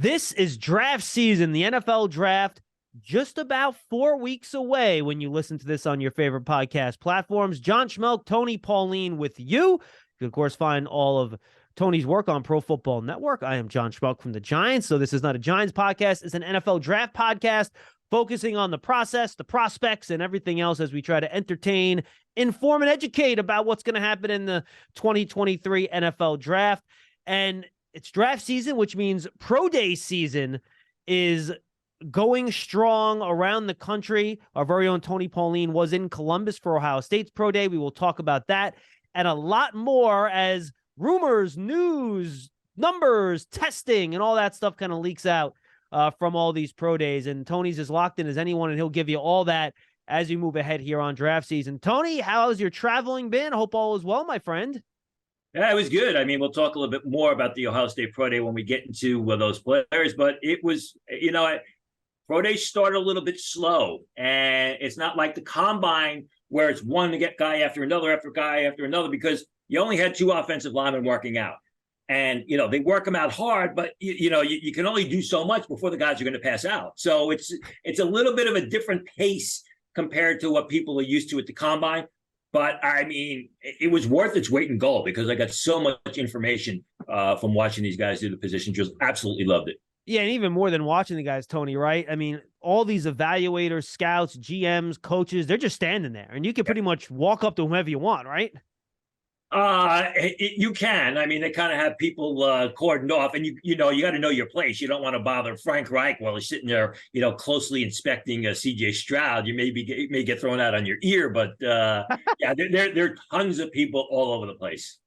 This is draft season, the NFL draft, just about 4 weeks away when you listen to this on your favorite podcast platforms. John Schmeelk, Tony, Pauline with you. You can, of course, find all of Tony's work on Pro Football Network. I am John Schmeelk from the Giants, so this is not a Giants podcast. It's an NFL draft podcast focusing on the process, the prospects, and everything else as we try to entertain, inform, and educate about what's going to happen in the 2023 NFL draft. And it's draft season, which means pro day season is going strong around the country. Our very own Tony Pauline was in Columbus for Ohio State's pro day. We will talk about that and a lot more as rumors, news, numbers, testing, and all that stuff kind of leaks out from all these pro days. And Tony's as locked in as anyone, and he'll give you all that as you move ahead here on draft season. Tony, how's your traveling been? I hope all is well, my friend. Yeah, it was good. I mean, we'll talk a little bit more about the Ohio State Pro Day when we get into those players, but it was, Pro Day started a little bit slow, and it's not like the Combine where it's one guy after guy after another, because you only had two offensive linemen working out. And, they work them out hard, but, you can only do so much before the guys are going to pass out. So it's a little bit of a different pace compared to what people are used to at the Combine. But, I mean, it was worth its weight in gold because I got so much information from watching these guys do the position. Just absolutely loved it. Yeah, and even more than watching the guys, Tony, right? I mean, all these evaluators, scouts, GMs, coaches, they're just standing there. And you can pretty much walk up to whomever you want, right? You can. I mean, they kind of have people cordoned off, and you got to know your place. You don't want to bother Frank Reich while he's sitting there, closely inspecting CJ Stroud. You may get thrown out on your ear, but yeah, there are tons of people all over the place.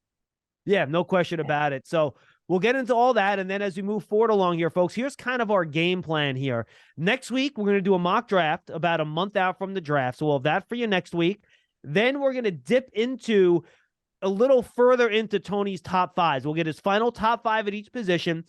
Yeah, no question about it. So we'll get into all that, and then as we move forward along here, folks, here's kind of our game plan here. Next week, we're going to do a mock draft about a month out from the draft, so we'll have that for you next week. Then we're going to dip into a little further into Tony's top fives. We'll get his final top five at each position,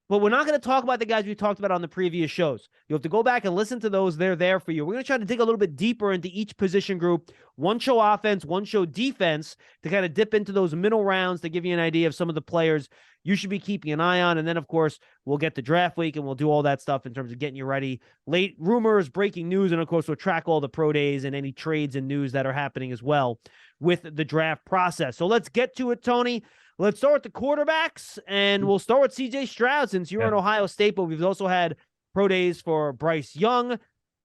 but we're not going to talk about the guys we talked about on the previous shows. You'll have to go back and listen to those. They're there for you. We're going to try to dig a little bit deeper into each position group, one show offense, one show defense, to kind of dip into those middle rounds to give you an idea of some of the players you should be keeping an eye on. And then, of course, we'll get to draft week and we'll do all that stuff in terms of getting you ready. Late rumors, breaking news, and, of course, we'll track all the pro days and any trades and news that are happening as well with the draft process. So let's get to it, Tony. Let's start with the quarterbacks, and we'll start with CJ Stroud since you're in Ohio State, but we've also had pro days for Bryce Young,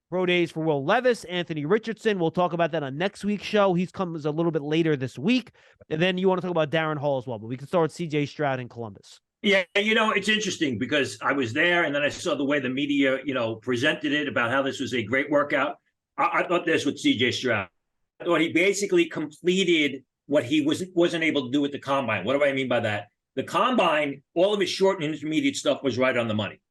pro days for Will Levis, Anthony Richardson. We'll talk about that on next week's show. He comes a little bit later this week. And then you want to talk about Darren Hall as well, but we can start with CJ Stroud in Columbus. Yeah, it's interesting because I was there, and then I saw the way the media, presented it about how this was a great workout. I thought this with CJ Stroud. I thought he basically completed what he wasn't able to do at the Combine. What do I mean by that? The Combine, all of his short and intermediate stuff was right on the money.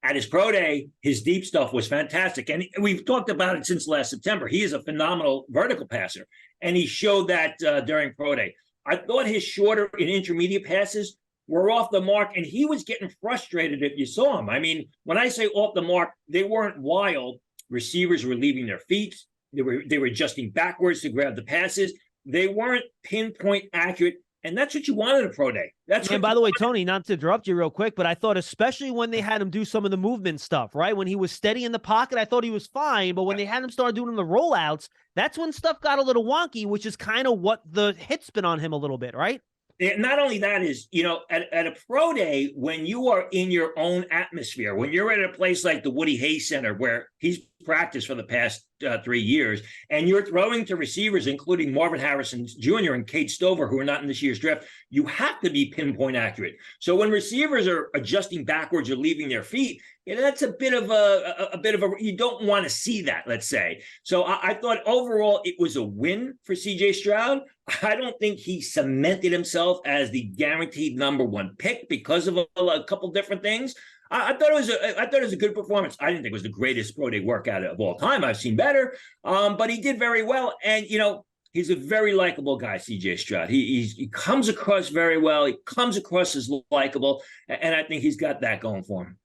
At his pro day, his deep stuff was fantastic. And we've talked about it since last September. He is a phenomenal vertical passer, and he showed that during pro day. I thought his shorter and intermediate passes were off the mark, and he was getting frustrated if you saw him. I mean, when I say off the mark, they weren't wild. Receivers were leaving their feet. They were adjusting backwards to grab the passes. They weren't pinpoint accurate, and that's what you want in a pro day. And by the way, Tony, not to interrupt you real quick, but I thought especially when they had him do some of the movement stuff, right? When he was steady in the pocket, I thought he was fine, but when they had him start doing the rollouts, that's when stuff got a little wonky, which is kind of what the hit's been on him a little bit, right? Not only that is, at a pro day, when you are in your own atmosphere, when you're at a place like the Woody Hayes Center, where he's practiced for the past 3 years, and you're throwing to receivers, including Marvin Harrison Jr. and Cade Stover, who are not in this year's draft, you have to be pinpoint accurate. So when receivers are adjusting backwards or leaving their feet, that's a bit of a you don't want to see that, let's say. So I thought overall it was a win for CJ Stroud. I don't think he cemented himself as the guaranteed number one pick because of a couple different things. I thought it was a good performance. I didn't think it was the greatest pro day workout of all time. I've seen better, but he did very well. And he's a very likable guy, CJ Stroud. He comes across very well. He comes across as likable, and I think he's got that going for him.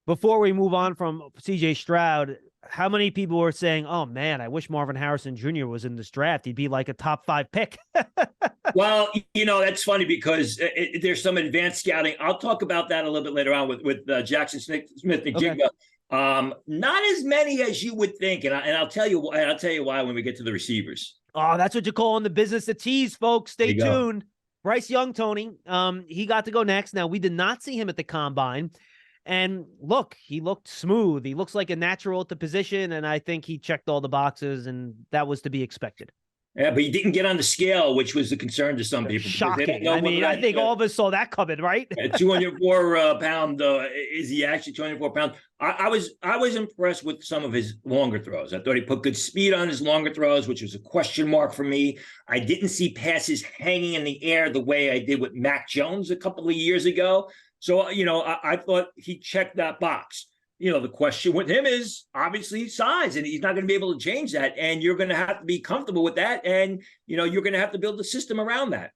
Before we move on from CJ Stroud, how many people were saying, oh man, I wish Marvin Harrison Jr. was in this draft. He'd be like a top 5 pick. Well, that's funny because there's some advanced scouting. I'll talk about that a little bit later on with Jackson Smith-Njigba. Okay. Not as many as you would think, and I'll tell you why. I'll tell you why when we get to the receivers. Oh, that's what you call in the business of tease, folks. Stay tuned. Bryce Young, Tony, he got to go next. Now, we did not see him at the combine. And look, he looked smooth. He looks like a natural at the position, and I think he checked all the boxes, and that was to be be Yeah, but he didn't get on the scale, which was a concern to some people. Shocking. I mean, I think all of us saw that coming, right? 204 pound. Is he actually 204 pounds? I was impressed with some of his longer throws. I thought he put good speed on his longer throws, which was a question mark for me. I didn't see passes hanging in the air the way I did with Mac Jones a couple of years ago. So, I thought he checked that box. The question with him is obviously size, and he's not going to be able to change that. And you're going to have to be comfortable with that. And, you're going to have to build a system around that.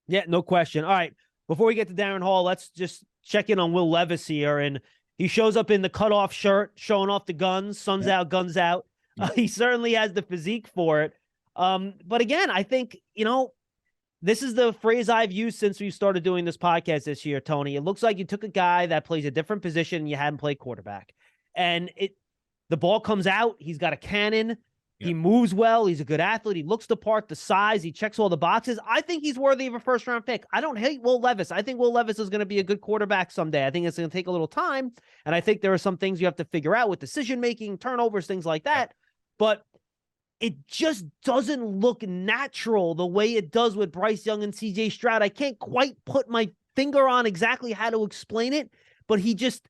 Yeah, no question. All right. Before we get to Darren Hall, let's just check in on Will Levis here. And he shows up in the cutoff shirt, showing off the guns, sun's out, guns out. He certainly has the physique for it. But again, I think, this is the phrase I've used since we started doing this podcast this year, Tony. It looks like you took a guy that plays a different position and you hadn't played quarterback. And the ball comes out. He's got a cannon. Yeah. He moves well. He's a good athlete. He looks the part, the size. He checks all the boxes. I think he's worthy of a first-round pick. I don't hate Will Levis. I think Will Levis is going to be a good quarterback someday. I think it's going to take a little time. And I think there are some things you have to figure out with decision-making, turnovers, things like that. But it just doesn't look natural the way it does with Bryce Young and CJ Stroud. I can't quite put my finger on exactly how to explain it, but he just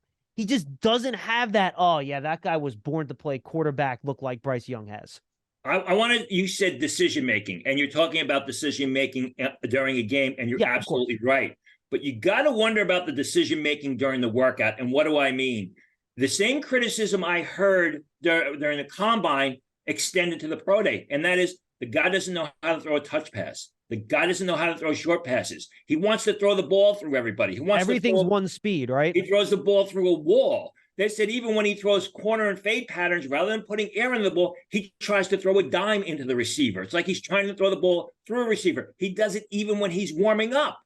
doesn't have that, oh yeah, that guy was born to play quarterback look like Bryce Young has. I want to, you said decision-making, and you're talking about decision-making during a game, and you're absolutely right. But you got to wonder about the decision-making during the workout. And what do I mean? The same criticism I heard during the combine extended to the pro day, and that is the guy doesn't know how to throw a touch pass. The guy doesn't know how to throw short passes. He wants to throw the ball through everybody. He wants everything's one speed, right? He throws the ball through a wall. They said even when he throws corner and fade patterns, rather than putting air in the ball, he tries to throw a dime into the receiver. It's like he's trying to throw the ball through a receiver. He does it even when he's warming up.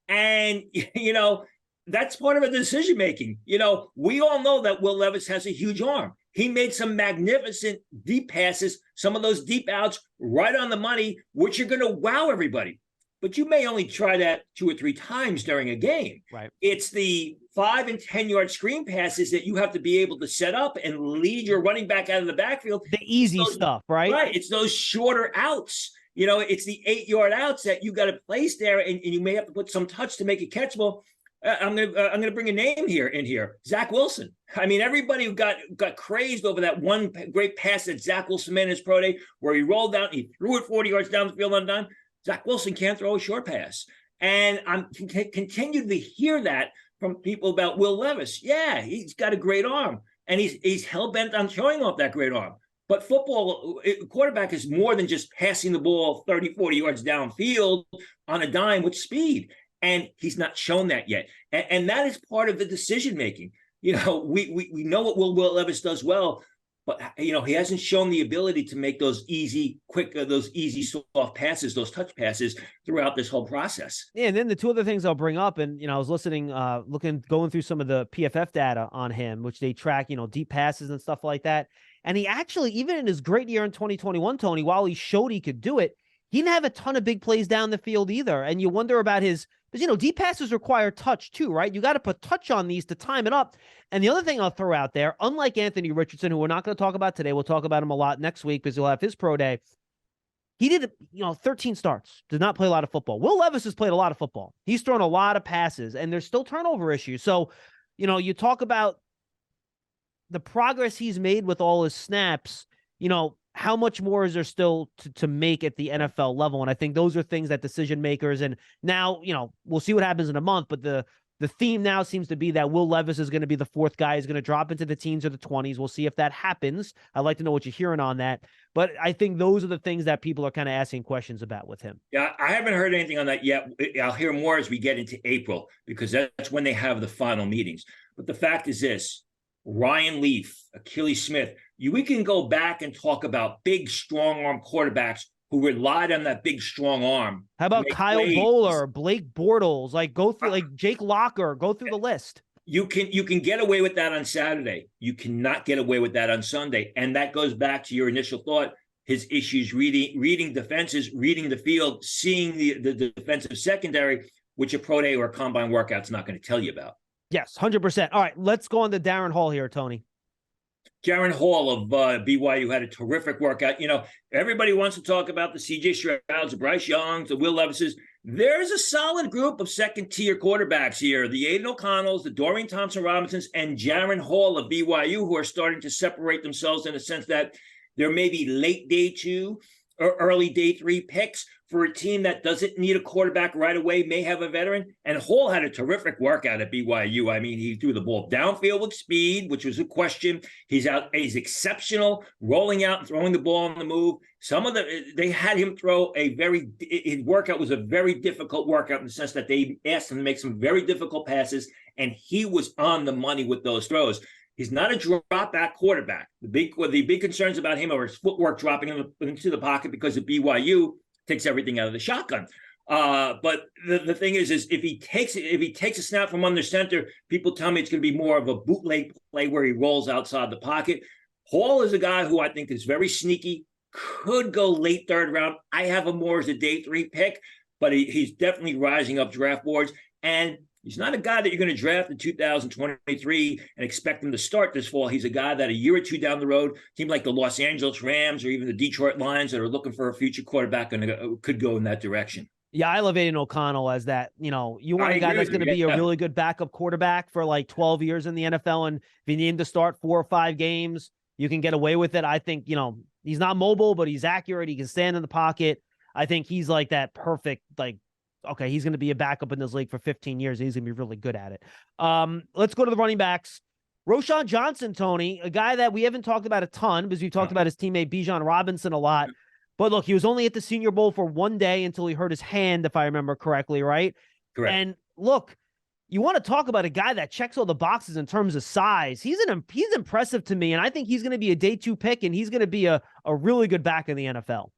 And, that's part of a decision making. We all know that Will Levis has a huge arm. He made some magnificent deep passes, some of those deep outs right on the money, which are going to wow everybody. But you may only try that 2 or 3 times during a game. Right. It's the 5 and 10 yard screen passes that you have to be able to set up and lead your running back out of the backfield. The easy stuff, right? Right. It's those shorter outs. It's the 8-yard outs that you got to place there, and you may have to put some touch to make it catchable. I'm gonna bring a name in here. Zach Wilson. I mean, everybody got crazed over that one great pass that Zach Wilson made in his pro day, where he rolled down, he threw it 40 yards down the field on dime. Zach Wilson can't throw a short pass, and I'm continue to hear that from people about Will Levis. Yeah, he's got a great arm, and he's hell bent on showing off that great arm. But football, quarterback is more than just passing the ball 30, 40 yards downfield on a dime with speed. And he's not shown that yet. And that is part of the decision-making. We know what Will Levis does well, but, he hasn't shown the ability to make those easy, quick, those easy soft passes, those touch passes throughout this whole process. Yeah, and then the 2 other things I'll bring up, and, I was listening, going through some of the PFF data on him, which they track, deep passes and stuff like that. And he actually, even in his great year in 2021, Tony, while he showed he could do it, he didn't have a ton of big plays down the field either. And you wonder about because, deep passes require touch too, right? You got to put touch on these to time it up. And the other thing I'll throw out there, unlike Anthony Richardson, who we're not going to talk about today, we'll talk about him a lot next week because he'll have his pro day. He did, 13 starts, did not play a lot of football. Will Levis has played a lot of football. He's thrown a lot of passes, and there's still turnover issues. So, you talk about the progress he's made with all his snaps, how much more is there still to make at the NFL level? And I think those are things that decision makers, and now, we'll see what happens in a month, but the theme now seems to be that Will Levis is going to be the 4th guy. He's going to drop into the teens or the 20s. We'll see if that happens. I'd like to know what you're hearing on that. But I think those are the things that people are kind of asking questions about with him. Yeah, I haven't heard anything on that yet. I'll hear more as we get into April, because that's when they have the final meetings. But the fact is this, Ryan Leaf, Achilles Smith. We can go back and talk about big, strong arm quarterbacks who relied on that big, strong arm. How about Kyle Bowler, Blake Bortles? Like, go through, like Jake Locker, go through the list. You can get away with that on Saturday. You cannot get away with that on Sunday. And that goes back to your initial thought. His issues reading defenses, reading the field, seeing the defensive secondary, which a pro day or a combine workout's not going to tell you about. Yes, 100%. All right, let's go on to Darren Hall here, Tony. Darren Hall of BYU had a terrific workout. Everybody wants to talk about the C.J. Strouds, the Bryce Youngs, the Will Levises. There's a solid group of second-tier quarterbacks here. The Aiden O'Connells, the Dorian Thompson-Robinsons, and Darren Hall of BYU, who are starting to separate themselves in the sense that there may be late day 2 or early day 3 picks for a team that doesn't need a quarterback right away, may have a veteran. And Hall had a terrific workout at BYU. I mean, he threw the ball downfield with speed, which was a question. He's exceptional, rolling out and throwing the ball on the move. They had him throw his workout was a very difficult workout in the sense that they asked him to make some very difficult passes, and he was on the money with those throws. He's not a drop back quarterback. The big concerns about him are his footwork dropping into the pocket because of BYU takes everything out of the shotgun. But the thing is if he takes a snap from under center, people tell me it's going to be more of a bootleg play where he rolls outside the pocket. Hall is a guy who I think is very sneaky, could go late third round. I have him more as a day 3 pick, but he's definitely rising up draft boards. And he's not a guy that you're going to draft in 2023 and expect him to start this fall. He's a guy that a year or two down the road, team like the Los Angeles Rams or even the Detroit Lions that are looking for a future quarterback could go in that direction. Yeah, I love Aiden O'Connell as that. You want a guy that's going to be a really good backup quarterback for like 12 years in the NFL. And if you need him to start 4 or 5 games, you can get away with it. I think, he's not mobile, but he's accurate. He can stand in the pocket. I think he's like that perfect, okay, he's going to be a backup in this league for 15 years. He's going to be really good at it. Let's go to the running backs. Roschon Johnson, Tony, a guy that we haven't talked about a ton because we've talked about his teammate Bijan Robinson a lot. But look, he was only at the Senior Bowl for 1 day until he hurt his hand, if I remember correctly, right? Correct. And look, you want to talk about a guy that checks all the boxes in terms of size. He's impressive to me, and I think he's going to be a day 2 pick, and he's going to be a really good back in the NFL.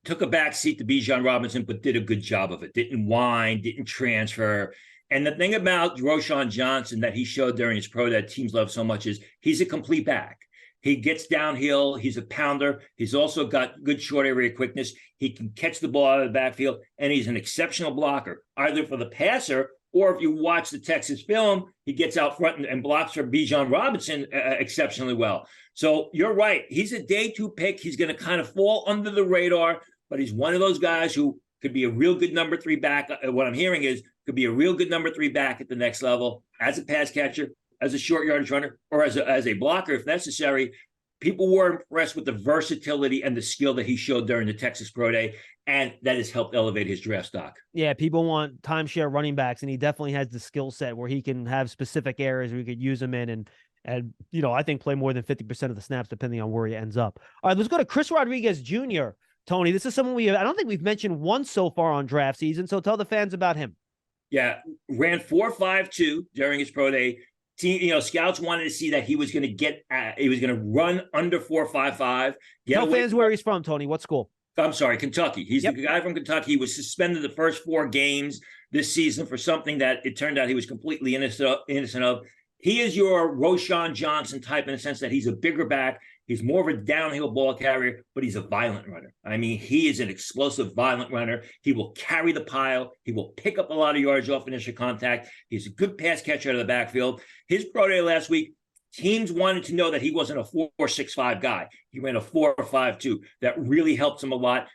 Took a back seat to Bijan Robinson, but did a good job of it. Didn't whine, didn't transfer. And the thing about Roschon Johnson that he showed during his pro that teams love so much is he's a complete back. He gets downhill. He's a pounder. He's also got good short area quickness. He can catch the ball out of the backfield, and he's an exceptional blocker, either for the passer or if you watch the Texas film, he gets out front and blocks for Bijan Robinson exceptionally well. So you're right. He's a day 2 pick. He's going to kind of fall under the radar, but he's one of those guys who could be a real good number 3 back. What I'm hearing is could be a real good number 3 back at the next level as a pass catcher, as a short yardage runner, or as a blocker if necessary. People were impressed with the versatility and the skill that he showed during the Texas Pro Day, and that has helped elevate his draft stock. Yeah, people want timeshare running backs, and he definitely has the skill set where he can have specific areas where we could use him in and I think play more than 50% of the snaps depending on where he ends up. All right, let's go to Chris Rodriguez Jr. Tony, this is someone I don't think we've mentioned once so far on draft season, so tell the fans about him. Yeah, ran 4.52 during his pro day. Scouts wanted to see that he was going to run under 4.55. Tell fans where he's from, Tony. What school? I'm sorry, Kentucky. He's the guy from Kentucky. He was suspended the first 4 games this season for something that it turned out he was completely innocent of. He is your Roschon Johnson type in the sense that he's a bigger back. He's more of a downhill ball carrier, but he's a violent runner. I mean, he is an explosive, violent runner. He will carry the pile. He will pick up a lot of yards off initial contact. He's a good pass catcher out of the backfield. His pro day last week, teams wanted to know that he wasn't a 4.65 guy. He ran a 4.52. That really helps him a lot.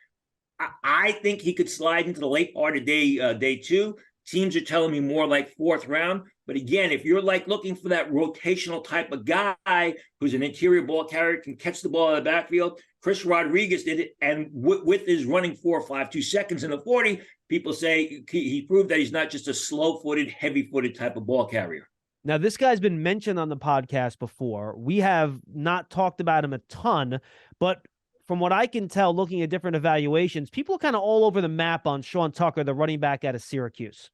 I think he could slide into the late part of day 2. Teams are telling me more like 4th round. But again, if you're looking for that rotational type of guy who's an interior ball carrier, can catch the ball out of the backfield, Chris Rodriguez did it. And with his running 4.52 seconds in the 40, people say he proved that he's not just a slow-footed, heavy-footed type of ball carrier. Now, this guy's been mentioned on the podcast before. We have not talked about him a ton, but from what I can tell, looking at different evaluations, people are kind of all over the map on Sean Tucker, the running back out of Syracuse.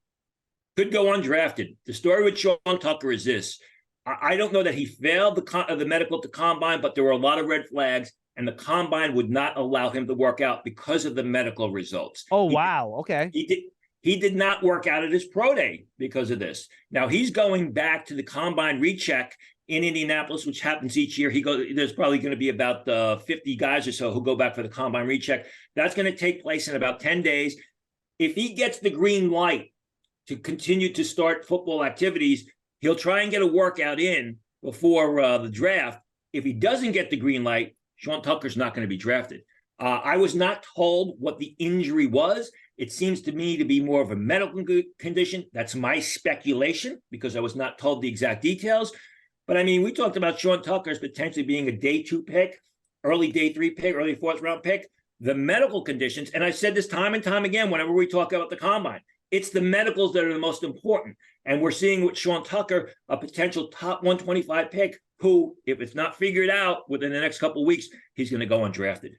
Could go undrafted. The story with Sean Tucker is this. I don't know that he failed the medical at the combine, but there were a lot of red flags, and the combine would not allow him to work out because of the medical results. Oh, wow. Okay. He did not work out at his pro day because of this. Now he's going back to the combine recheck in Indianapolis, which happens each year. There's probably going to be about 50 guys or so who go back for the combine recheck. That's going to take place in about 10 days. If he gets the green light to continue to start football activities, he'll try and get a workout in before the draft. If he doesn't get the green light, Sean Tucker's not going to be drafted. I was not told what the injury was. It seems to me to be more of a medical condition. That's my speculation because I was not told the exact details. But I mean, we talked about Sean Tucker as potentially being a day 2 pick, early day 3 pick, early 4th round pick. The medical conditions, and I've said this time and time again whenever we talk about the combine, it's the medicals that are the most important. And we're seeing with Sean Tucker, a potential top 125 pick, who, if it's not figured out within the next couple of weeks, he's going to go undrafted.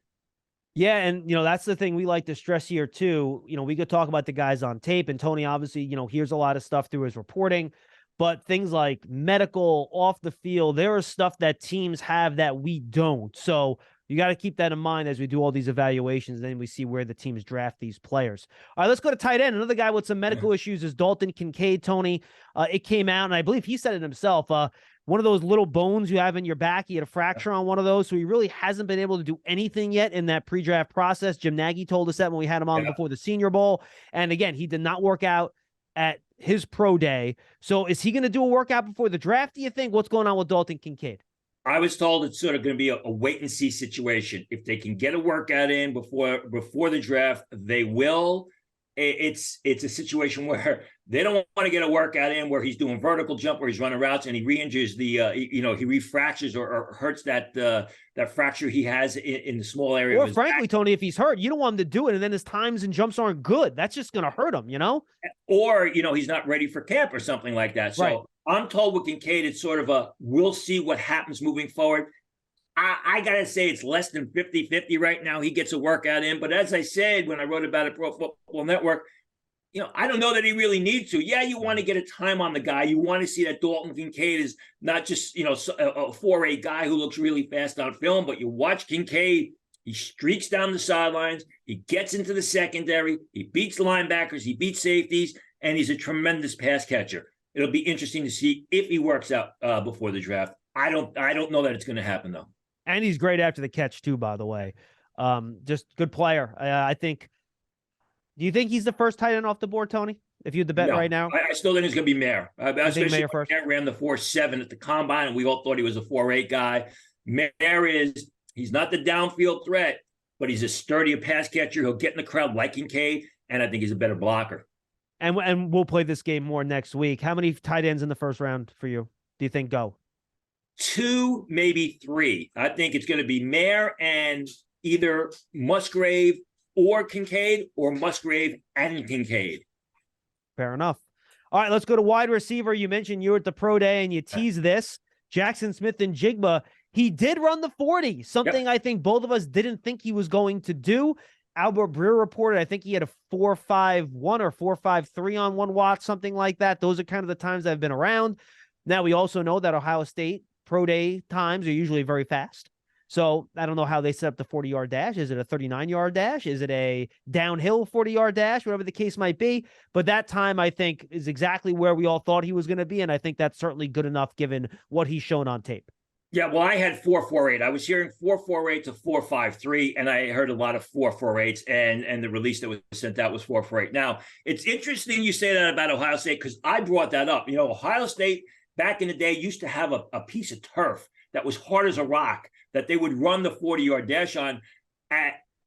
Yeah, and that's the thing we like to stress here too. We could talk about the guys on tape, and Tony obviously, hears a lot of stuff through his reporting, but things like medical, off the field, there is stuff that teams have that we don't. So you got to keep that in mind as we do all these evaluations, and then we see where the teams draft these players. All right, let's go to tight end. Another guy with some medical issues is Dalton Kincaid, Tony. It came out, and I believe he said it himself, one of those little bones you have in your back. He had a fracture on one of those, so he really hasn't been able to do anything yet in that pre-draft process. Jim Nagy told us that when we had him on before the Senior Bowl. And again, he did not work out at his pro day. So is he going to do a workout before the draft, do you think? What's going on with Dalton Kincaid? I was told it's sort of going to be a wait-and-see situation. If they can get a workout in before the draft, they will. It's a situation where they don't want to get a workout in where he's doing vertical jump, where he's running routes, and he re-injures he refractures or hurts that fracture he has in the small area. Or frankly, back. Tony, if he's hurt, you don't want him to do it, and then his times and jumps aren't good. That's just going to hurt him, Or he's not ready for camp or something like that. So right. I'm told with Kincaid, it's sort of we'll see what happens moving forward. I got to say it's less than 50-50 right now. He gets a workout in. But as I said, when I wrote about it, Pro Football Network, I don't know that he really needs to. Yeah, you want to get a time on the guy. You want to see that Dalton Kincaid is not just, a 4.8 guy who looks really fast on film, but you watch Kincaid, he streaks down the sidelines, he gets into the secondary, he beats linebackers, he beats safeties, and he's a tremendous pass catcher. It'll be interesting to see if he works out before the draft. I don't know that it's going to happen, though. And he's great after the catch, too, by the way. Just good player. I think. Do you think he's the first tight end off the board, Tony? If you had the bet right now? I still think it's going to be Mayer. Especially Mayer first? Mayer ran the 4.7 at the combine, and we all thought he was a 4.8 guy. Mayer he's not the downfield threat, but he's a sturdy pass catcher. He'll get in the crowd like Kincaid, and I think he's a better blocker. And we'll play this game more next week. How many tight ends in the first round for you do you think go? 2, maybe 3. I think it's going to be Mayer and either Musgrave or Kincaid, or Musgrave and Kincaid. Fair enough. All right, let's go to wide receiver. You mentioned you were at the pro day and you teased this. Jackson Smith-Njigba, he did run the 40, something I think both of us didn't think he was going to do. Albert Breer reported, I think he had a 4.51 or 4.53 on one watch, something like that. Those are kind of the times that have been around. Now, we also know that Ohio State pro day times are usually very fast. So I don't know how they set up the 40-yard dash. Is it a 39-yard dash? Is it a downhill 40-yard dash? Whatever the case might be. But that time, I think, is exactly where we all thought he was going to be, and I think that's certainly good enough given what he's shown on tape. Yeah, well, I had 4.48. I was hearing 4.48 to 4.53, and I heard a lot of 4.48s, and the release that was sent out was 4.48. Now, it's interesting you say that about Ohio State because I brought that up. Ohio State back in the day used to have a piece of turf that was hard as a rock that they would run the 40-yard dash on.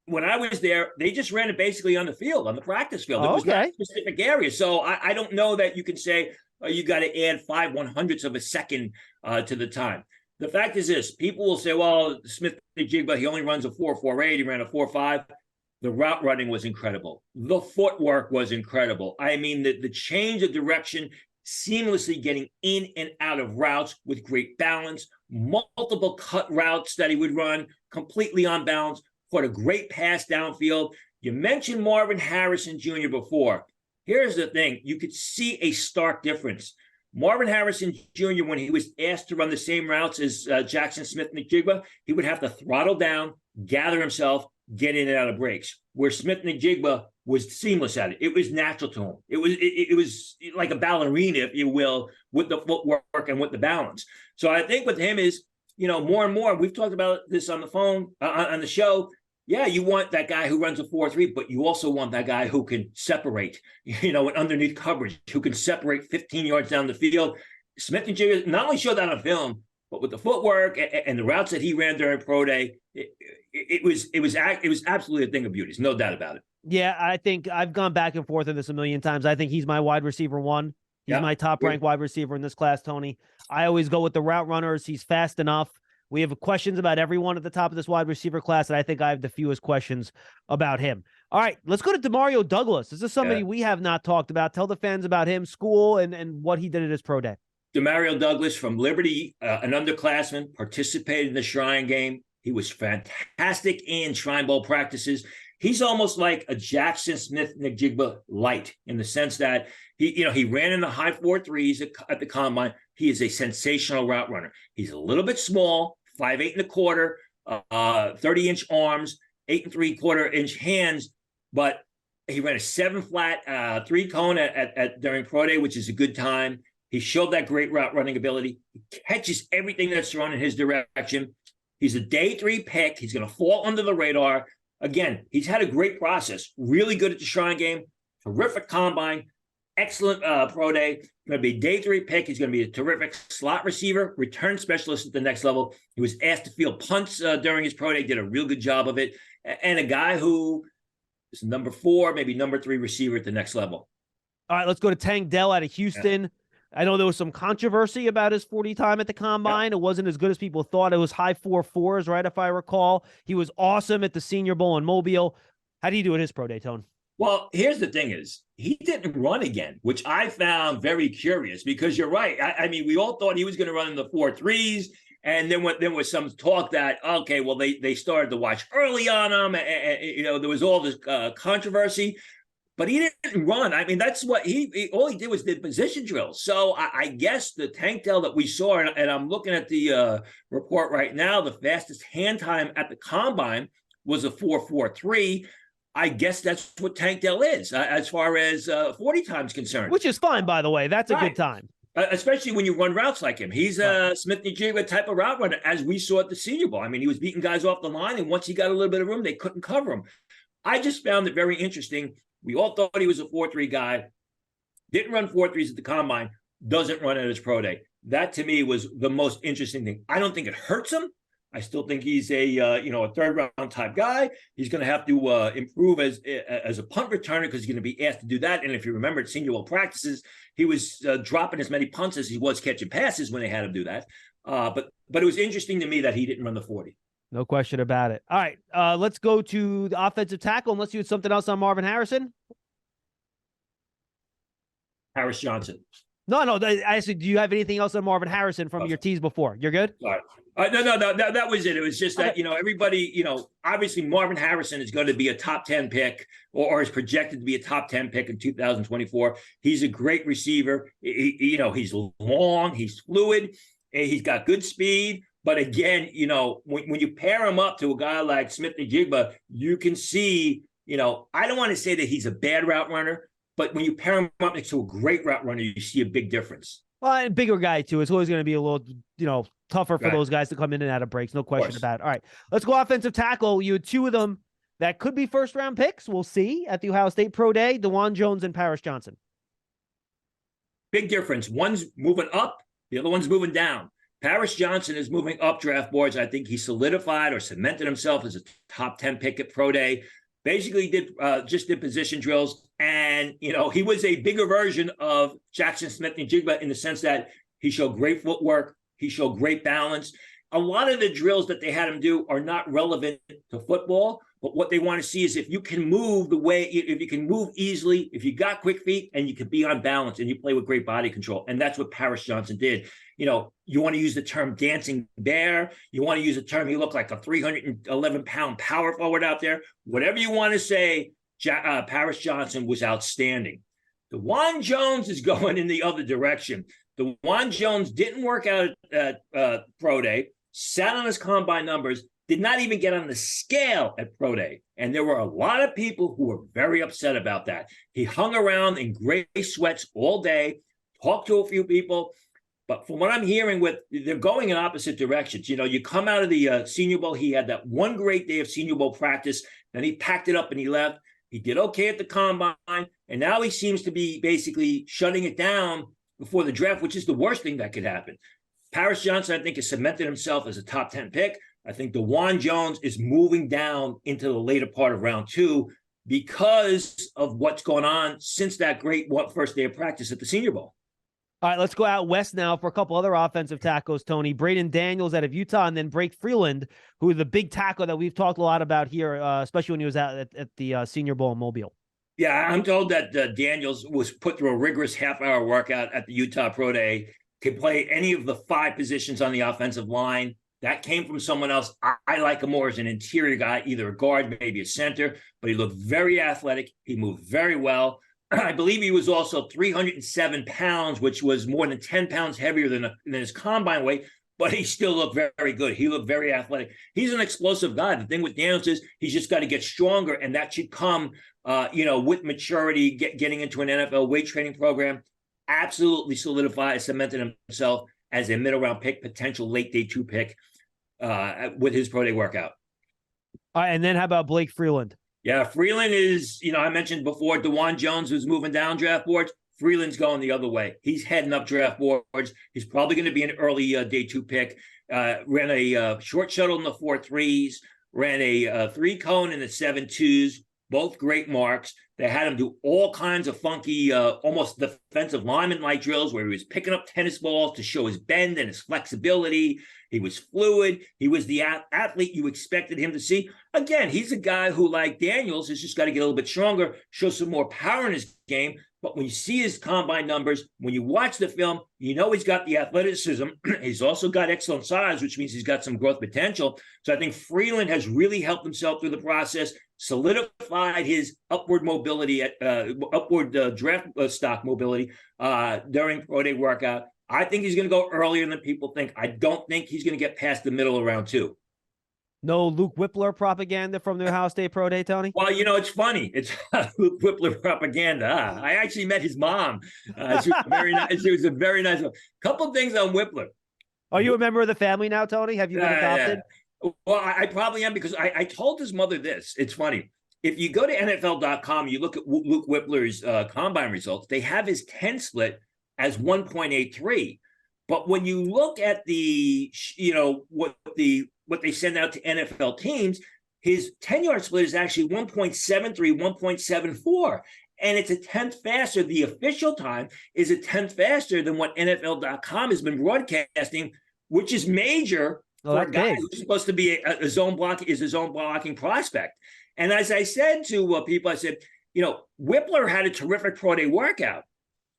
When I was there, they just ran it basically on the field, on the practice field. It was not a specific area. So I don't know that you can say you got to add 5/100ths of a second to the time. The fact is this, people will say, well, Smith-Njigba, he only runs a 4.48, he ran a 4.5. The route running was incredible. The footwork was incredible. I mean, the change of direction, seamlessly getting in and out of routes with great balance, multiple cut routes that he would run completely on balance, caught a great pass downfield. You mentioned Marvin Harrison Jr. before. Here's the thing. You could see a stark difference. Marvin Harrison Jr., when he was asked to run the same routes as Jackson Smith-Njigba, he would have to throttle down, gather himself, get in and out of breaks. Where Smith-Njigba was seamless at it. It was natural to him. It was like a ballerina, if you will, with the footwork and with the balance. So I think with him is, more and more, we've talked about this on the phone, on the show. Yeah, you want that guy who runs a 4-3, but you also want that guy who can separate, and underneath coverage, who can separate 15 yards down the field. Smith-Njigba not only showed that on film, but with the footwork and the routes that he ran during pro day, it was absolutely a thing of beauty. There's no doubt about it. Yeah, I think I've gone back and forth on this a million times. I think he's my wide receiver 1. He's my top-ranked wide receiver in this class, Tony. I always go with the route runners. He's fast enough. We have questions about everyone at the top of this wide receiver class, and I think I have the fewest questions about him. All right, let's go to Demario Douglas. This is somebody we have not talked about. Tell the fans about him, school, and what he did at his pro day. Demario Douglas from Liberty, an underclassman, participated in the Shrine game. He was fantastic in Shrine Bowl practices. He's almost like a Jackson Smith-Njigba light in the sense that he ran in the high 4.3s at the combine. He is a sensational route runner. He's a little bit small, 5'8 1/4, 30-inch arms, 8 3/4-inch hands, but he ran a 7-flat 3-cone at during pro day, which is a good time. He showed that great route running ability. He catches everything that's thrown in his direction. He's a day 3 pick. He's going to fall under the radar. Again, he's had a great process. Really good at the Shrine game. Terrific combine. Excellent pro day. Going to be a day 3 pick. He's going to be a terrific slot receiver, return specialist at the next level. He was asked to field punts during his pro day. Did a real good job of it. And a guy who is number 4, maybe number 3 receiver at the next level. All right, let's go to Tank Dell out of Houston. Yeah. I know there was some controversy about his 40 time at the combine. It wasn't as good as people thought. It was high 4.4s, right, if I recall. He was awesome at the Senior Bowl in Mobile. How do you do at his pro day, Tone? Well, here's the thing is, he didn't run again, which I found very curious because you're right. I mean, we all thought he was going to run in the 4.3s. And then there was some talk that, okay, well, they started to watch early on him. And there was all this controversy. But he didn't run. I mean, that's what all he did was did position drills. So I guess the Tank Dell that we saw, and I'm looking at the report right now, the fastest hand time at the combine was a 4.43. I guess that's what Tank Dell is as far as 40 times concerned. Which is fine, by the way. That's a good time. Especially when you run routes like him. He's a Smith-Njigba type of route runner, as we saw at the Senior Bowl. I mean, he was beating guys off the line, and once he got a little bit of room, they couldn't cover him. I just found it very interesting. We all thought he was a 4.3 guy. Didn't run 4.3s at the combine. Doesn't run at his pro day. That to me was the most interesting thing. I don't think it hurts him. I still think he's a third round type guy. He's going to have to improve as a punt returner because he's going to be asked to do that. And if you remember at Senior Bowl practices, he was dropping as many punts as he was catching passes when they had him do that. But it was interesting to me that he didn't run the 40. No question about it. All right, let's go to the offensive tackle, unless you had something else on Marvin Harrison. Harris Johnson. No. I said, do you have anything else on Marvin Harrison from your tease before? You're good? Sorry. No. That was it. It was just that, everybody, obviously Marvin Harrison is going to be a top 10 pick or is projected to be a top 10 pick in 2024. He's a great receiver. He's long, he's fluid, he's got good speed. But again, when you pair him up to a guy like Smith-Njigba, you can see, I don't want to say that he's a bad route runner, but when you pair him up next to a great route runner, you see a big difference. Well, and bigger guy, too. It's always going to be a little, tougher for those guys to come in and out of breaks. No question about it. All right, let's go offensive tackle. You had 2 of them that could be first-round picks. We'll see at the Ohio State Pro Day, DeJuan Jones and Paris Johnson. Big difference. One's moving up, the other one's moving down. Paris Johnson is moving up draft boards. I think he solidified or cemented himself as a top 10 pick at Pro Day. Basically did position drills. And, he was a bigger version of Jackson Smith-Njigba in the sense that he showed great footwork. He showed great balance. A lot of the drills that they had him do are not relevant to football, but what they want to see is if you can move if you can move easily, if you got quick feet and you can be on balance and you play with great body control. And that's what Paris Johnson did. You want to use the term dancing bear. You want to use the term, he looked like a 311-pound power forward out there. Whatever you want to say, Paris Johnson was outstanding. DeJuan Jones is going in the other direction. DeJuan Jones didn't work out at Pro Day, sat on his combine numbers, did not even get on the scale at Pro Day. And there were a lot of people who were very upset about that. He hung around in gray sweats all day, talked to a few people. But from what I'm hearing, they're going in opposite directions. You know, you come out of the Senior Bowl, he had that one great day of Senior Bowl practice, then he packed it up and he left. He did okay at the combine, and now he seems to be basically shutting it down before the draft, which is the worst thing that could happen. Paris Johnson, I think, has cemented himself as a top 10 pick. I think DeJuan Jones is moving down into the later part of round 2 because of what's going on since that great first day of practice at the Senior Bowl. All right, let's go out west now for a couple other offensive tackles, Tony. Braden Daniels out of Utah, and then Blake Freeland, who is the big tackle that we've talked a lot about here, especially when he was out at the Senior Bowl in Mobile. Yeah, I'm told that Daniels was put through a rigorous half-hour workout at the Utah Pro Day, could play any of the 5 positions on the offensive line. That came from someone else. I like him more as an interior guy, either a guard, maybe a center, but he looked very athletic. He moved very well. I believe he was also 307 pounds, which was more than 10 pounds heavier than his combine weight, but he still looked very, very good. He looked very athletic. He's an explosive guy. The thing with Daniels is he's just got to get stronger, and that should come, with maturity, getting into an NFL weight training program. Absolutely solidified, cemented himself as a middle-round pick, potential late day 2 pick with his pro day workout. All right, and then how about Blake Freeland? Yeah, Freeland is, I mentioned before, DeJuan Jones was moving down draft boards. Freeland's going the other way. He's heading up draft boards. He's probably going to be an early day 2 pick. Ran a short shuttle in the 4.3s, ran a 3-cone in the 7.2s, both great marks. They had him do all kinds of funky, almost defensive lineman-like drills where he was picking up tennis balls to show his bend and his flexibility. He was fluid. He was the athlete you expected him to see. Again, he's a guy who, like Daniels, has just got to get a little bit stronger, show some more power in his game. But when you see his combine numbers, when you watch the film, he's got the athleticism. He's also got excellent size, which means he's got some growth potential. So I think Freeland has really helped himself through the process, solidified his upward mobility, draft stock mobility during pro day workout. I think he's going to go earlier than people think. I don't think he's going to get past the middle of round 2. No Luke Whippler propaganda from the Ohio State Pro Day, Tony? Well, it's funny. It's Luke Whippler propaganda. I actually met his mom. She was very nice. She was a very nice one. Couple things on Whippler. Are you a member of the family now, Tony? Have you been adopted? Yeah. Well, I probably am, because I told his mother this. It's funny. If you go to NFL.com, you look at Luke Whippler's combine results, they have his 10 split as 1.83. But when you look at the, what they send out to NFL teams, his 10-yard split is actually 1.73, 1.74. And it's a 10th faster. The official time is a 10th faster than what NFL.com has been broadcasting, which is major for a guy who's supposed to be a zone blocking prospect. And as I said to people, I said, Whippler had a terrific pro day workout.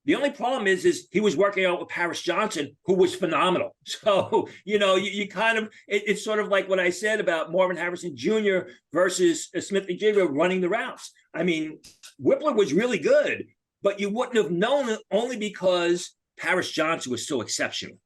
The only problem is he was working out with Paris Johnson, who was phenomenal. So, you kind of, it's sort of like what I said about Marvin Harrison Jr. versus Smith-Njigba running the routes. I mean, Whippler was really good, but you wouldn't have known it only because Paris Johnson was so exceptional.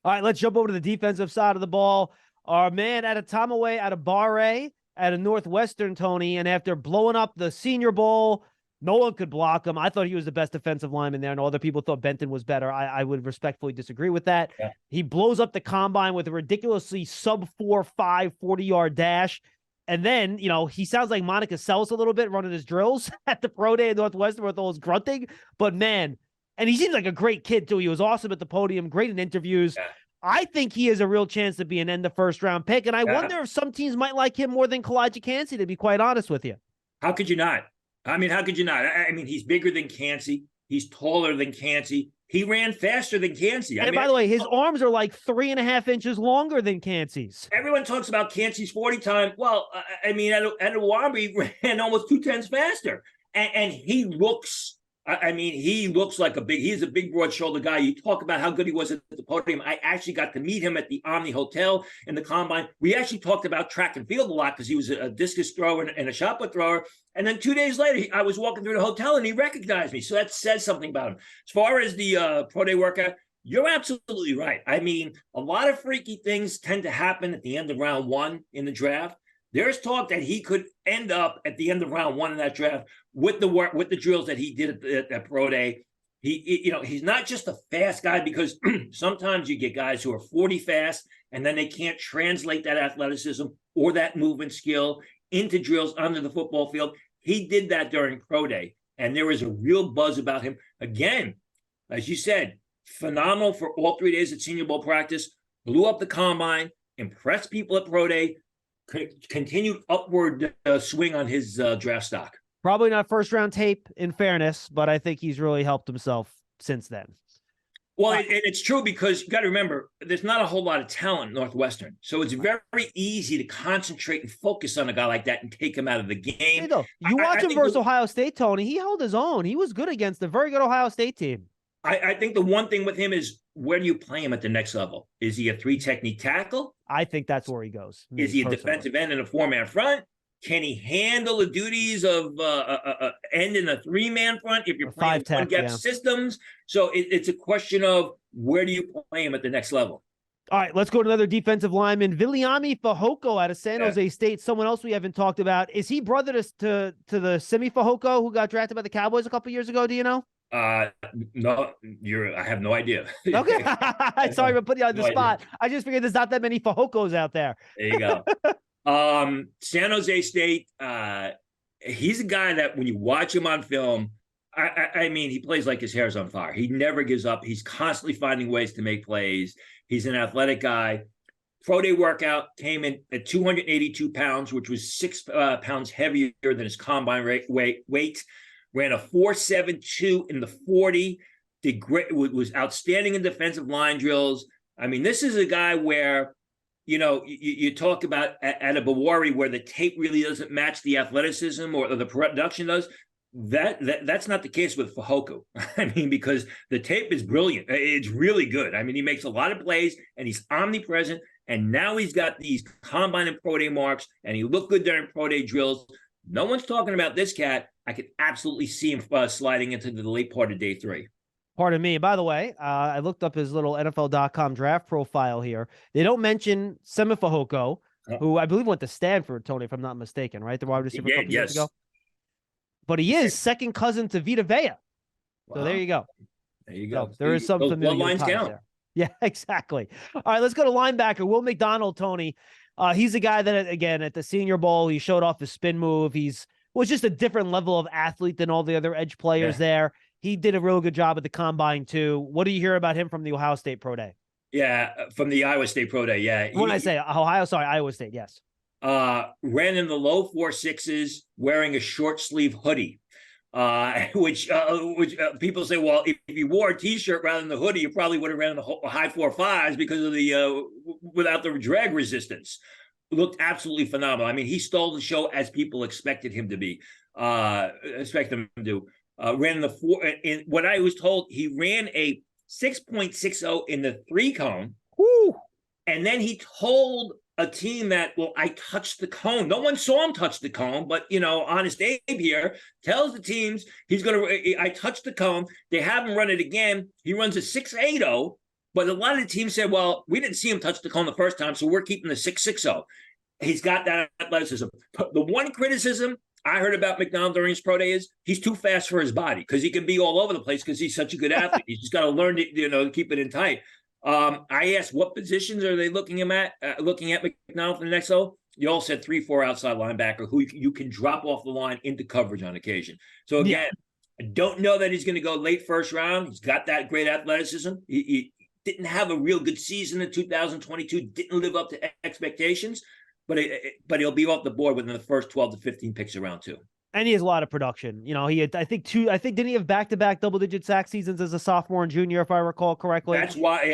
All right, let's jump over to the defensive side of the ball. Our man out of Tomaway, out of Barre, out of Northwestern, Tony, and after blowing up the Senior Bowl, no one could block him. I thought he was the best defensive lineman there, and other people thought Benton was better. I would respectfully disagree with that. Yeah. He blows up the combine with a ridiculously sub-4.5 40-yard dash. And then, he sounds like Monica Seles a little bit running his drills at the pro day in Northwestern with all his grunting. But, man, and he seems like a great kid, too. He was awesome at the podium, great in interviews. Yeah. I think he has a real chance to be an end-of-first-round pick, and I wonder if some teams might like him more than Kalijah Kancey, to be quite honest with you. How could you not? I mean, how could you not? I mean, he's bigger than Kancey. He's taller than Kancey. He ran faster than Kancey. And by the way, his arms are like 3.5 inches longer than Kancey's. Everyone talks about Kancey's 40 time. Well, I mean, Adewambi ran almost 2 tenths faster. And he looks I mean, he's a big, broad shoulder guy. You talk about how good he was at the podium. I actually got to meet him at the Omni Hotel in the combine. We actually talked about track and field a lot because he was a discus thrower and a shot put thrower. And then 2 days later, I was walking through the hotel and he recognized me. So that says something about him. As far as the pro day workout, you're absolutely right. I mean, a lot of freaky things tend to happen at the end of round one in the draft. There's talk that he could end up at the end of round one in that draft with the drills that he did at pro day. He's not just a fast guy, because sometimes you get guys who are 40 fast and then they can't translate that athleticism or that movement skill into drills under the football field. He did that during pro day, and there was a real buzz about him. Again, as you said, phenomenal for all 3 days at Senior Bowl practice, blew up the combine, impressed people at pro day, continued upward swing on his draft stock. Probably not first round tape, in fairness, but I think he's really helped himself since then. Well, and it's true, because you got to remember, there's not a whole lot of talent at Northwestern. So it's very easy to concentrate and focus on a guy like that and take him out of the game. You watch him versus Ohio State, Tony. He held his own. He was good against a very good Ohio State team. I think the one thing with him is, where do you play him at the next level? Is he a 3-technique tackle? I think that's where he goes. Is he a defensive end in a 4-man front? Can he handle the duties of end in a 3-man front if you're playing one-gap systems? So it's a question of, where do you play him at the next level? All right, let's go to another defensive lineman, Viliami Fehoko out of San Jose State. Someone else we haven't talked about. Is he brother to the Simi Fehoko who got drafted by the Cowboys a couple years ago? Do you know? No, I have no idea. Okay. Sorry for putting you on the spot. I just figured there's not that many Fehokos out there. There you go. San Jose State, he's a guy that when you watch him on film, I mean, he plays like his hair's on fire. He never gives up. He's constantly finding ways to make plays. He's an athletic guy. Pro day workout came in at 282 pounds, which was 6 pounds heavier than his combine weight. Ran a 4.72 in the 40. Did great. Was outstanding in defensive line drills. I mean, this is a guy where, you talk about at a Bawari where the tape really doesn't match the athleticism or the production does. That's not the case with Fehoko. I mean, because the tape is brilliant. It's really good. I mean, he makes a lot of plays and he's omnipresent. And now he's got these combine and pro day marks, and he looked good during pro day drills. No one's talking about this cat. I could absolutely see him sliding into the late part of day 3. Pardon me. By the way, I looked up his little NFL.com draft profile here. They don't mention Simi Fehoko, who I believe went to Stanford, Tony, if I'm not mistaken, right? The wide receiver a couple years ago. But he is second cousin to Vita Vea. Wow. So there you go. There you go. So there is some familiar ties there. Yeah, exactly. All right, let's go to linebacker. Will McDonald, Tony. He's a guy that, again, at the Senior Bowl, he showed off his spin move. Was just a different level of athlete than all the other edge players there. He did a real good job at the combine too. What do you hear about him from the Ohio State Pro Day? Yeah, from the Iowa State Pro Day. Yeah. Iowa State. Yes. Ran in the low 4.6s, wearing a short sleeve hoodie. Which people say, well, if you wore a t-shirt rather than the hoodie, you probably would have ran in the high 4.5s because of the without the drag resistance. Looked absolutely phenomenal. I mean, he stole the show as people expected him to be. Expect him to do. Ran in the 4. In what I was told, he ran a 6.60 in the 3-cone. Woo! And then he told a team that, well, I touched the cone. No one saw him touch the cone, but, Honest Abe here tells the teams I touched the cone. They have him run it again. He runs a 6.80, but a lot of the teams said, well, we didn't see him touch the cone the first time, so we're keeping the 6.60. He's got that athleticism. The one criticism I heard about McDonald during his pro day is he's too fast for his body, because he can be all over the place because he's such a good athlete. He's just got to learn to, keep it in tight. I asked, what positions are they looking at McDonald for the next level? You all said 3-4 outside linebacker who you can drop off the line into coverage on occasion. So again, I don't know that he's going to go late first round. He's got that great athleticism. He didn't have a real good season in 2022. Didn't live up to expectations, but he'll be off the board within the first 12 to 15 picks of round 2. And he has a lot of production. He had, I think didn't he have back-to-back double-digit sack seasons as a sophomore and junior, if I recall correctly? That's why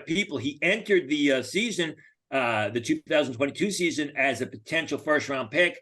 he entered the season, the 2022 season, as a potential first-round pick.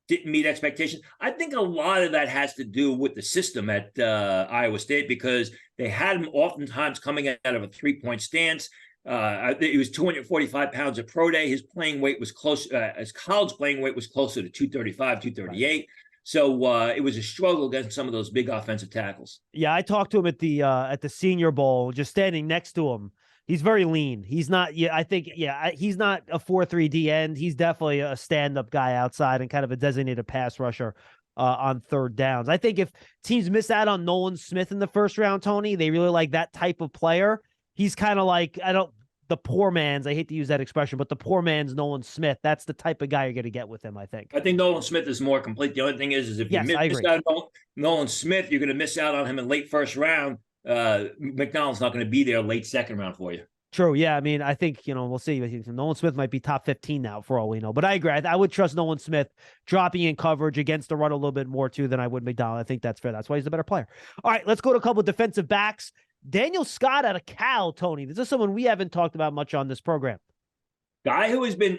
didn't meet expectations. I think a lot of that has to do with the system at Iowa State, because they had him oftentimes coming out of a 3-point stance. He was 245 pounds at pro day. His playing weight was close. His college playing weight was closer to 235, 238. Right. So it was a struggle against some of those big offensive tackles. Yeah, I talked to him at the Senior Bowl, just standing next to him. He's very lean. He's not. Yeah, I think. Yeah, he's not a 4-3 D end. He's definitely a stand-up guy outside and kind of a designated pass rusher on third downs. I think if teams miss out on Nolan Smith in the first round, Tony, they really like that type of player. He's kind of like, the poor man's, I hate to use that expression, but the poor man's Nolan Smith. That's the type of guy you're going to get with him, I think. I think Nolan Smith is more complete. The only thing is if you miss out on Nolan Smith, you're going to miss out on him in late first round. McDonald's not going to be there late second round for you. True. Yeah. I mean, I think, we'll see. Nolan Smith might be top 15 now for all we know, but I agree. I would trust Nolan Smith dropping in coverage against the run a little bit more too than I would McDonald. I think that's fair. That's why he's a better player. All right, let's go to a couple of defensive backs. Daniel Scott out of Cal, Tony. This is someone we haven't talked about much on this program. Guy who has been,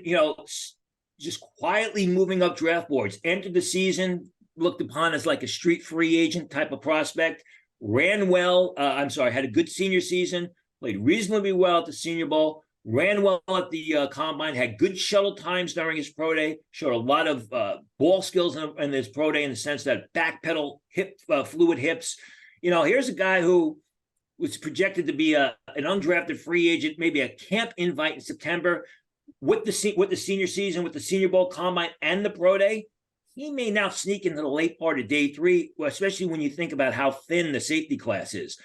just quietly moving up draft boards. Entered the season, looked upon as like a street free agent type of prospect. Ran well. Had a good senior season. Played reasonably well at the Senior Bowl. Ran well at the combine. Had good shuttle times during his pro day. Showed a lot of ball skills in his pro day in the sense that back pedal, fluid hips. Here's a guy who was projected to be an undrafted free agent, maybe a camp invite in September. With the senior season, with the Senior Bowl, combine, and the pro day, he may now sneak into the late part of day 3, especially when you think about how thin the safety class is.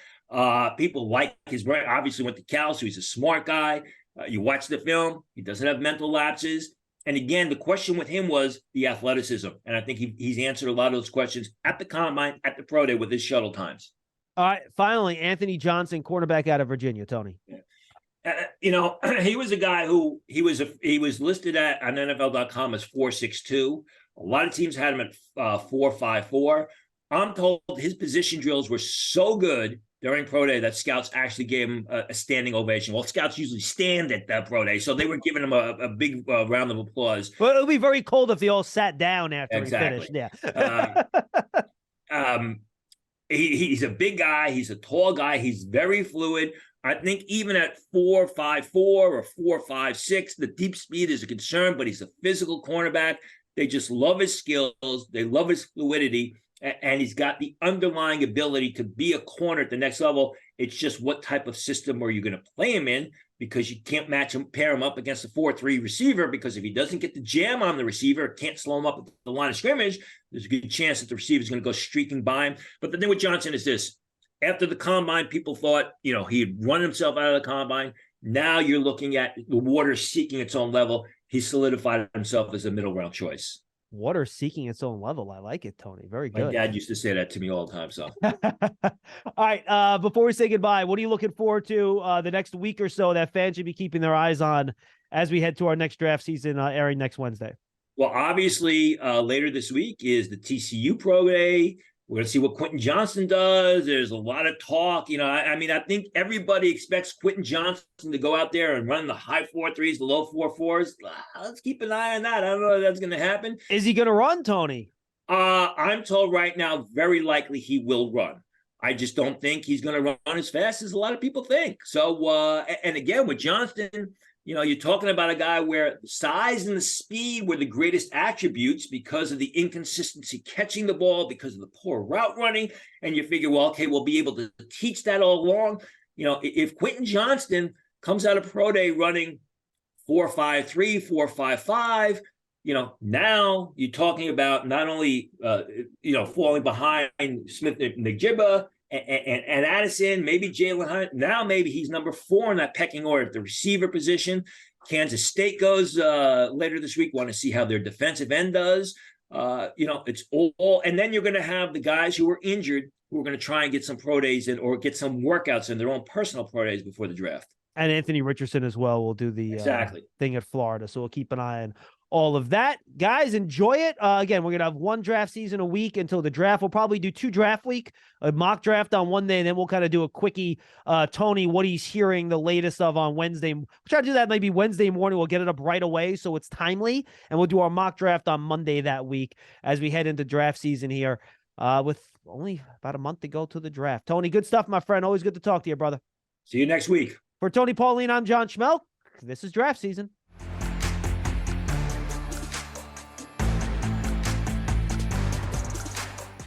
People like his brand. Obviously went to Cal, so he's a smart guy. You watch the film, he doesn't have mental lapses. And again, the question with him was the athleticism. And I think he's answered a lot of those questions at the combine, at the pro day with his shuttle times. All right, finally, Anthony Johnson, cornerback out of Virginia, Tony. He was a guy who he was listed at on NFL.com as 4.62. A lot of teams had him at 4.54. I'm told his position drills were so good during pro day that scouts actually gave him a standing ovation. Well, scouts usually stand at that pro day, so they were giving him a big round of applause. Well, it would be very cold if they all sat down after he finished. Yeah. He's a big guy. He's a tall guy. He's very fluid. I think even at 4.54 or 4.56, the deep speed is a concern, but he's a physical cornerback. They just love his skills. They love his fluidity, and he's got the underlying ability to be a corner at the next level. It's just what type of system are you going to play him in, because you can't pair him up against a 4-3 receiver, because if he doesn't get the jam on the receiver, can't slow him up at the line of scrimmage, there's a good chance that the receiver is going to go streaking by him. But the thing with Johnson is this. After the combine, people thought, he had run himself out of the combine. Now you're looking at the water seeking its own level. He solidified himself as a middle round choice. Water seeking its own level. I like it, Tony. Very good. My dad used to say that to me all the time. So, all right. Before we say goodbye, what are you looking forward to the next week or so that fans should be keeping their eyes on as we head to our next draft season airing next Wednesday? Well, obviously, later this week is the TCU Pro Day. We're going to see what Quentin Johnson does. There's a lot of talk. I think everybody expects Quentin Johnson to go out there and run the high 4.3s, the low 4.4s. Let's keep an eye on that. I don't know if that's going to happen. Is he going to run, Tony? I'm told right now, very likely he will run. I just don't think he's going to run as fast as a lot of people think. So, and again, with Johnson, you're talking about a guy where the size and the speed were the greatest attributes because of the inconsistency catching the ball, because of the poor route running. And you figure, well, okay, we'll be able to teach that all along. If Quentin Johnston comes out of pro day running 4.53, 4.55, now you're talking about not only, falling behind Smith and Njigba and Addison, maybe Jalen Hunt. Now maybe he's number 4 in that pecking order at the receiver position. Kansas State goes later this week. Want to see how their defensive end does. It's all, and then you're going to have the guys who are injured who are going to try and get some pro days in or get some workouts in their own personal pro days before the draft. And Anthony Richardson as well will do the exactly thing at Florida. So we'll keep an eye on all of that. Guys, enjoy it. Again, we're going to have one draft season a week until the draft. We'll probably do 2 draft week, a mock draft on one day, and then we'll kind of do a quickie, Tony, what he's hearing the latest of on Wednesday. We'll try to do that maybe Wednesday morning. We'll get it up right away so it's timely, and we'll do our mock draft on Monday that week as we head into draft season here with only about a month to go to the draft. Tony, good stuff, my friend. Always good to talk to you, brother. See you next week. For Tony Pauline, I'm John Schmeelk. This is draft season.